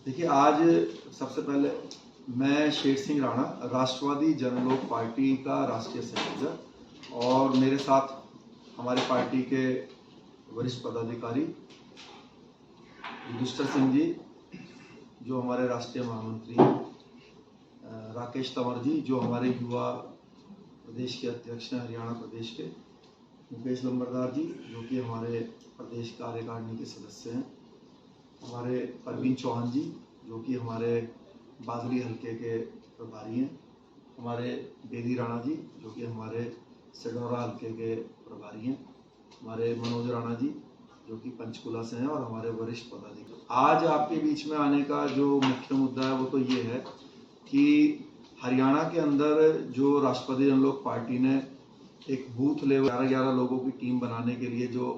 देखिए, आज सबसे पहले मैं शेर सिंह राणा, राष्ट्रवादी जनलोक पार्टी का राष्ट्रीय संयोजक, और मेरे साथ हमारे पार्टी के वरिष्ठ पदाधिकारी युधिष्ठिर सिंह जी जो हमारे राष्ट्रीय महामंत्री हैं, राकेश तंवर जी जो हमारे युवा प्रदेश के अध्यक्ष हैं हरियाणा प्रदेश के, मुकेश लंबरदार जी जो कि हमारे प्रदेश कार्यकारिणी के सदस्य हैं, हमारे परवीन चौहान जी जो कि हमारे बादली हलके के प्रभारी हैं, हमारे बेदी राणा जी जो कि हमारे सिडौरा हलके के प्रभारी हैं, हमारे मनोज राणा जी जो कि पंचकुला से हैं, और हमारे वरिष्ठ पदाधिकारी। आज आपके बीच में आने का जो मुख्य मुद्दा है वो तो ये है कि हरियाणा के अंदर जो राष्ट्रवादी जनलोक पार्टी ने एक बूथ लेवल 11 लोगों की टीम बनाने के लिए जो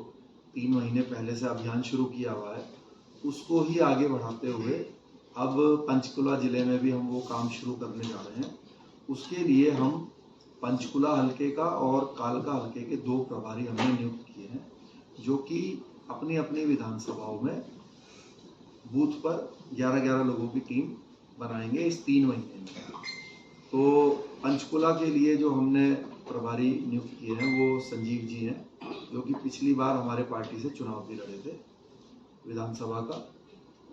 3 महीने पहले से अभियान शुरू किया हुआ है, उसको ही आगे बढ़ाते हुए अब पंचकुला जिले में भी हम वो काम शुरू करने जा रहे हैं। उसके लिए हम पंचकुला हलके का और कालका हलके के 2 प्रभारी हमने नियुक्त किए हैं, जो कि अपनी अपनी विधानसभाओं में बूथ पर 11 लोगों की टीम बनाएंगे इस 3 महीने में। तो पंचकुला के लिए जो हमने प्रभारी नियुक्त किए हैं वो संजीव जी हैं, जो कि पिछली बार हमारे पार्टी से चुनाव भी लड़े थे विधानसभा का,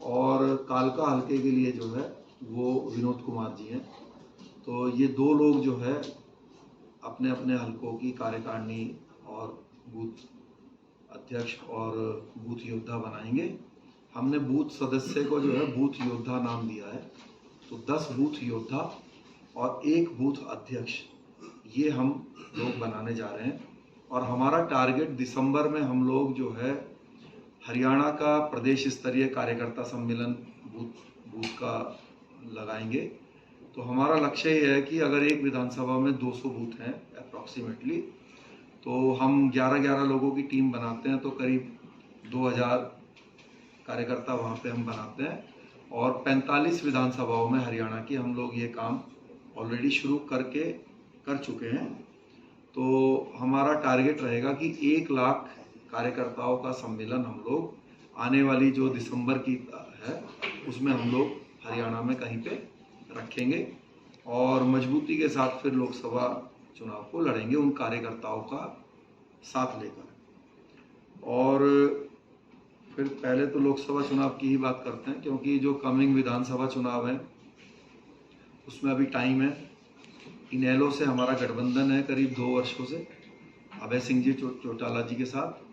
और कालका हलके के लिए जो है वो विनोद कुमार जी हैं। तो ये 2 लोग जो है अपने अपने हलकों की कार्यकारिणी और बूथ अध्यक्ष और बूथ योद्धा बनाएंगे। हमने बूथ सदस्य को जो है बूथ योद्धा नाम दिया है। तो 10 बूथ योद्धा और 1 बूथ अध्यक्ष ये हम लोग बनाने जा रहे हैं, और हमारा टारगेट दिसंबर में हम लोग जो है हरियाणा का प्रदेश स्तरीय कार्यकर्ता सम्मेलन बूथ का लगाएंगे। तो हमारा लक्ष्य ये है कि अगर एक विधानसभा में 200 बूथ हैं अप्रॉक्सीमेटली, तो हम 11 लोगों की टीम बनाते हैं तो करीब 2000 कार्यकर्ता वहाँ पे हम बनाते हैं, और 45 विधानसभाओं में हरियाणा की हम लोग ये काम ऑलरेडी शुरू कर चुके हैं। तो हमारा टारगेट रहेगा कि 1 लाख कार्यकर्ताओं का सम्मेलन हम लोग आने वाली जो दिसंबर की है उसमें हम लोग हरियाणा में कहीं पे रखेंगे, और मजबूती के साथ फिर लोकसभा चुनाव को लड़ेंगे उन कार्यकर्ताओं का साथ लेकर। और फिर पहले तो लोकसभा चुनाव की ही बात करते हैं, क्योंकि जो कमिंग विधानसभा चुनाव है उसमें अभी टाइम है। इनेलो से हमारा गठबंधन है करीब 2 वर्षों से, अभय सिंह जी चौटाला जी के साथ,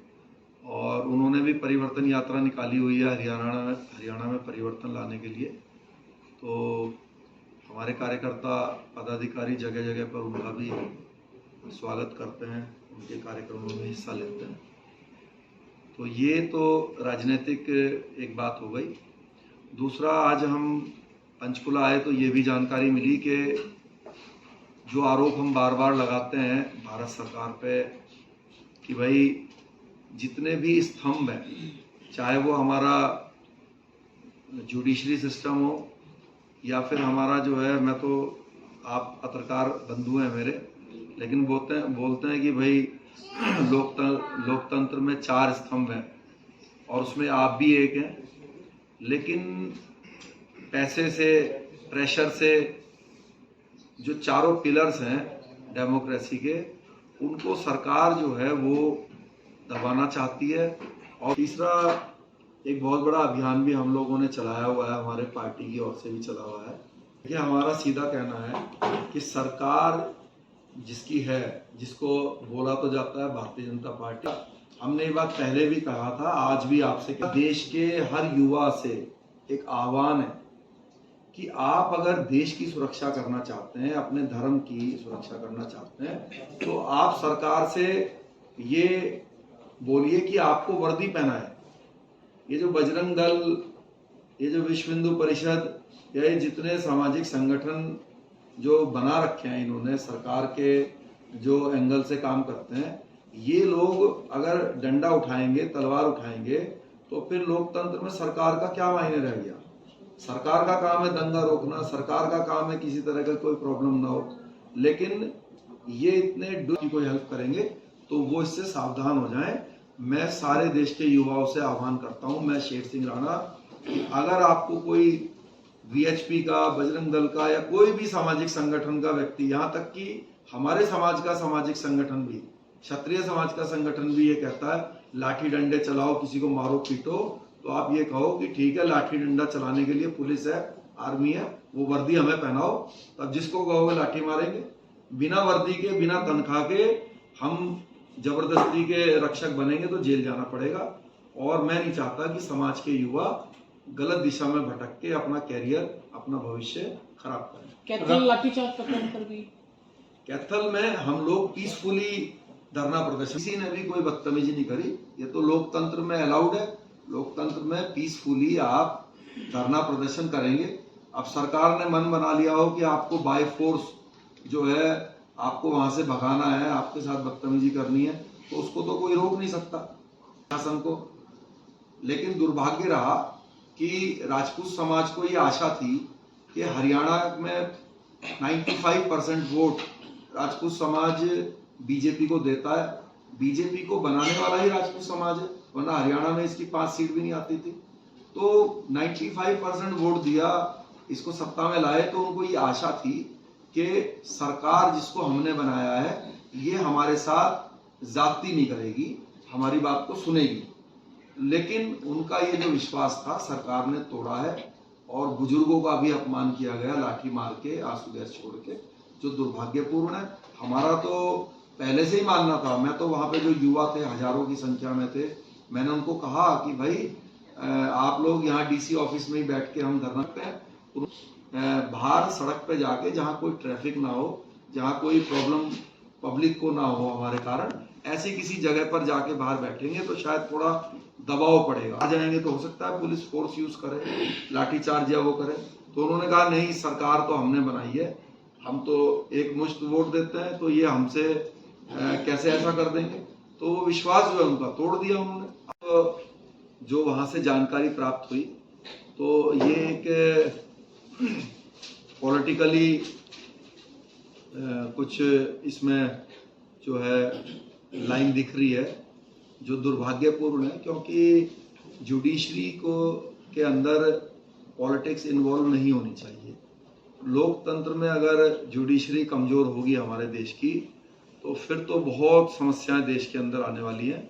और उन्होंने भी परिवर्तन यात्रा निकाली हुई है हरियाणा में परिवर्तन लाने के लिए। तो हमारे कार्यकर्ता पदाधिकारी जगह जगह पर उनका भी स्वागत करते हैं, उनके कार्यक्रमों में हिस्सा लेते हैं। तो ये तो राजनीतिक एक बात हो गई। दूसरा, आज हम पंचकुला आए तो ये भी जानकारी मिली कि जो आरोप हम बार बार लगाते हैं भारत सरकार पे कि भाई जितने भी स्तंभ हैं, चाहे वो हमारा जुडिशरी सिस्टम हो या फिर हमारा जो है, मैं तो आप पत्रकार बंधु हैं मेरे, लेकिन बोलते हैं कि भाई लोकतंत्र में 4 स्तंभ हैं और उसमें आप भी एक हैं, लेकिन पैसे से, प्रेशर से जो चारों पिलर्स हैं डेमोक्रेसी के, उनको सरकार जो है वो दबाना चाहती है। और तीसरा, एक बहुत बड़ा अभियान भी हम लोगों ने चलाया हुआ है, हमारे पार्टी की ओर से भी चला हुआ है। देखिए, हमारा सीधा कहना है कि सरकार जिसकी है, जिसको बोला तो जाता है भारतीय जनता पार्टी। हमने ये बात पहले भी कहा था, आज भी आपसे, देश के हर युवा से एक आह्वान है कि आप अगर देश की सुरक्षा करना चाहते हैं, अपने धर्म की सुरक्षा करना चाहते हैं, तो आप सरकार से ये बोलिए कि आपको वर्दी पहनाए। ये जो बजरंग दल, ये जो विश्व हिंदू परिषद, या ये जितने सामाजिक संगठन जो बना रखे हैं इन्होंने, सरकार के जो एंगल से काम करते हैं, ये लोग अगर डंडा उठाएंगे, तलवार उठाएंगे, तो फिर लोकतंत्र में सरकार का क्या मायने रह गया। सरकार का काम है दंगा रोकना, सरकार का काम है किसी तरह का कोई प्रॉब्लम ना हो, लेकिन ये इतने की कोई हेल्प करेंगे तो वो इससे सावधान हो जाएं। मैं सारे देश के युवाओं से आह्वान करता हूं, मैं शेर सिंह राणा अगर आपको कोई वीएचपी का, बजरंग दल का या कोई भी सामाजिक संगठन का व्यक्ति, यहाँ तक कि हमारे समाज का सामाजिक संगठन भी, क्षत्रिय समाज का संगठन भी ये कहता है लाठी डंडे चलाओ, किसी को मारो पीटो, तो आप ये कहो कि ठीक है, लाठी डंडा चलाने के लिए पुलिस है, आर्मी है, वो वर्दी हमें पहनाओ, तब जिसको कहोगे लाठी मारेंगे। बिना वर्दी के, बिना तनख्वाह के हम जबरदस्ती के रक्षक बनेंगे तो जेल जाना पड़ेगा। और मैं नहीं चाहता कि समाज के युवा गलत दिशा में भटक के अपना कैरियर, अपना भविष्य खराब करें। कैथल लाठीचार्ज प्रकरण पर भी, कैथल में हम लोग पीसफुली धरना प्रदर्शन, किसी ने भी कोई बदतमीजी नहीं करी। ये तो लोकतंत्र में अलाउड है, लोकतंत्र में पीसफुली आप धरना प्रदर्शन करेंगे। अब सरकार ने मन बना लिया हो कि आपको बाय फोर्स जो है आपको वहां से भगाना है, आपके साथ बदतमीजी करनी है, तो उसको तो कोई रोक नहीं सकता शासन को। लेकिन दुर्भाग्य रहा कि राजपूत समाज को ये आशा थी कि हरियाणा में 95% वोट राजपूत समाज बीजेपी को देता है, बीजेपी को बनाने वाला ही राजपूत समाज है, वरना हरियाणा में इसकी 5 सीट भी नहीं आती थी। तो 95% वोट दिया, इसको सत्ता में लाए, तो उनको ये आशा थी कि सरकार जिसको हमने बनाया है ये हमारे साथ जाति नहीं करेगी, हमारी बात को सुनेगी। लेकिन उनका ये जो विश्वास था सरकार ने तोड़ा है, और बुजुर्गों का भी अपमान किया गया लाठी मार के, आंसू गैस छोड़ के, जो दुर्भाग्यपूर्ण है। हमारा तो पहले से ही मानना था, मैं तो वहां पे जो युवा थे हजारों की संख्या में थे, मैंने उनको कहा कि भाई आप लोग यहाँ डीसी ऑफिस में ही बैठ के हम धरना पे हैं, बाहर सड़क पे जाके जहाँ कोई ट्रैफिक ना हो, जहाँ कोई प्रॉब्लम पब्लिक को ना हो हमारे कारण, ऐसी किसी जगह पर जाके बाहर बैठेंगे तो शायद थोड़ा दबाव पड़ेगा। आ जाएंगे तो हो सकता है पुलिस फोर्स यूज करे, लाठीचार्ज या वो करे। तो उन्होंने कहा नहीं, सरकार तो हमने बनाई है, हम तो एक मुश्त वोट देते हैं, तो ये हमसे कैसे ऐसा कर देंगे। तो वो विश्वास जो है उनका तोड़ दिया उन्होंने। अब जो वहां से जानकारी प्राप्त हुई तो ये एक पॉलिटिकली कुछ इसमें जो है लाइन दिख रही है जो दुर्भाग्यपूर्ण है, क्योंकि जुडिशरी को के अंदर पॉलिटिक्स इन्वॉल्व नहीं होनी चाहिए। लोकतंत्र में अगर जुडिशरी कमजोर होगी हमारे देश की, तो फिर तो बहुत समस्याएं देश के अंदर आने वाली हैं।